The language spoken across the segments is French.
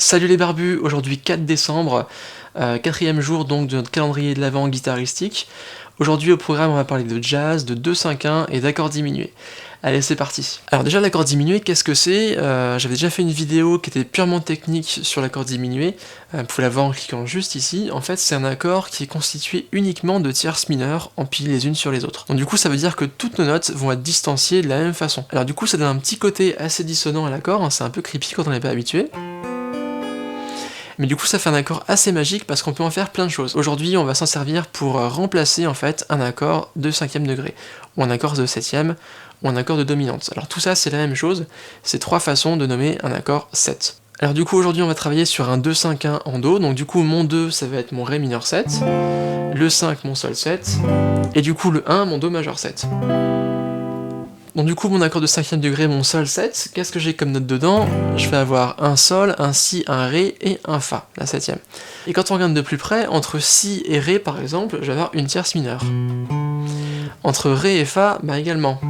Salut les barbus, aujourd'hui 4 décembre, quatrième jour donc de notre calendrier de l'Avent guitaristique. Aujourd'hui au programme on va parler de jazz, de 2-5-1 et d'accords diminués. Allez c'est parti. Alors déjà l'accord diminué qu'est-ce que c'est? J'avais déjà fait une vidéo qui était purement technique sur l'accord diminué, vous pouvez la voir en cliquant juste ici. En fait c'est un accord qui est constitué uniquement de tierces mineures empilées les unes sur les autres. Donc du coup ça veut dire que toutes nos notes vont être distanciées de la même façon. Alors du coup ça donne un petit côté assez dissonant à l'accord, hein, c'est un peu creepy quand on n'est pas habitué. Mais du coup ça fait un accord assez magique parce qu'on peut en faire plein de choses. Aujourd'hui on va s'en servir pour remplacer en fait un accord de 5e degré, ou un accord de 7e, ou un accord de dominante. Alors tout ça c'est la même chose, c'est 3 façons de nommer un accord 7. Alors du coup aujourd'hui on va travailler sur un 2-5-1 en Do, donc du coup mon 2 ça va être mon Ré mineur 7, le 5 mon Sol 7, et du coup le 1 mon Do majeur 7. Donc du coup mon accord de 5e degré, mon Sol 7, qu'est-ce que j'ai comme note dedans? Je vais avoir un Sol, un Si, un Ré et un Fa, la 7e. Et quand on regarde de plus près, entre Si et Ré par exemple, je vais avoir une tierce mineure. Entre Ré et Fa, bah également.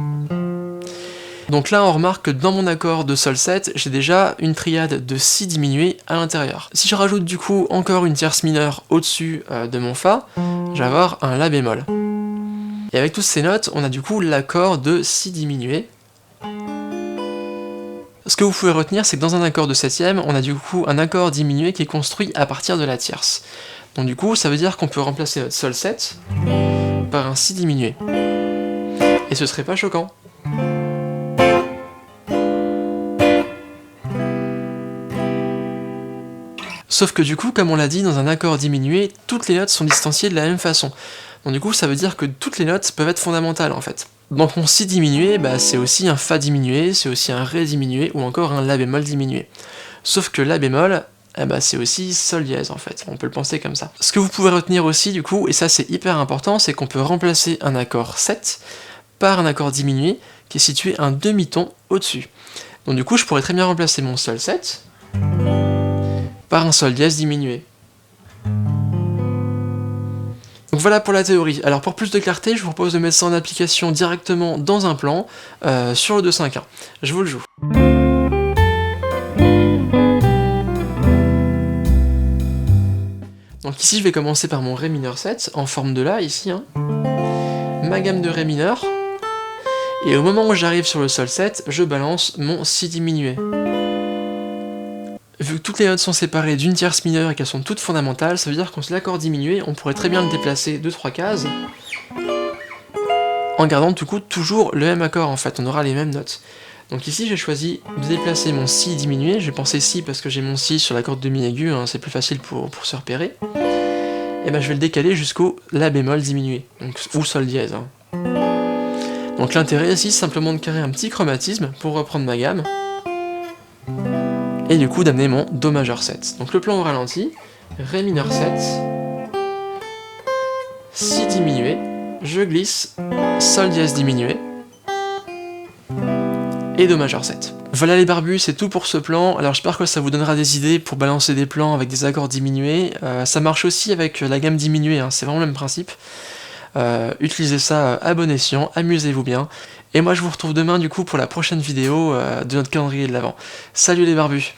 Donc là on remarque que dans mon accord de Sol 7, j'ai déjà une triade de Si diminué à l'intérieur. Si je rajoute du coup encore une tierce mineure au-dessus de mon Fa, je vais avoir un La bémol. Et avec toutes ces notes, on a du coup l'accord de Si diminué. Ce que vous pouvez retenir, c'est que dans un accord de 7e, on a du coup un accord diminué qui est construit à partir de la tierce. Donc du coup, ça veut dire qu'on peut remplacer notre Sol 7 par un Si diminué. Et ce serait pas choquant. Sauf que du coup, comme on l'a dit, dans un accord diminué, toutes les notes sont distanciées de la même façon. Donc du coup, ça veut dire que toutes les notes peuvent être fondamentales en fait. Donc mon Si diminué, bah, c'est aussi un Fa diminué, c'est aussi un Ré diminué, ou encore un La bémol diminué. Sauf que La bémol, eh bah, c'est aussi Sol dièse en fait, on peut le penser comme ça. Ce que vous pouvez retenir aussi du coup, et ça c'est hyper important, c'est qu'on peut remplacer un accord 7 par un accord diminué qui est situé un demi-ton au-dessus. Donc du coup, je pourrais très bien remplacer mon Sol 7 par un Sol dièse diminué. Donc voilà pour la théorie. Alors pour plus de clarté, je vous propose de mettre ça en application directement dans un plan sur le 2-5-1. Je vous le joue. Donc ici je vais commencer par mon Ré mineur 7, en forme de La ici, hein. Ma gamme de Ré mineur, et au moment où j'arrive sur le Sol 7, je balance mon Si diminué. Vu que toutes les notes sont séparées d'une tierce mineure et qu'elles sont toutes fondamentales, ça veut dire qu'on se l'accord diminué, on pourrait très bien le déplacer 2-3 cases, en gardant du coup toujours le même accord en fait, on aura les mêmes notes. Donc ici j'ai choisi de déplacer mon Si diminué, j'ai pensé Si parce que j'ai mon Si sur la corde demi-aiguë, hein, c'est plus facile pour se repérer, et ben je vais le décaler jusqu'au La bémol diminué, donc, ou Sol dièse. Hein. Donc l'intérêt ici c'est simplement de créer un petit chromatisme pour reprendre ma gamme, et du coup d'amener mon Do majeur 7. Donc le plan au ralenti, Ré mineur 7, Si diminué, je glisse, Sol dièse diminué, et Do majeur 7. Voilà les barbus, c'est tout pour ce plan. Alors j'espère que ça vous donnera des idées pour balancer des plans avec des accords diminués. Ça marche aussi avec la gamme diminuée, hein, c'est vraiment le même principe. Utilisez ça à bon escient, amusez-vous bien. Et moi je vous retrouve demain du coup pour la prochaine vidéo de notre calendrier de l'Avent. Salut les barbus!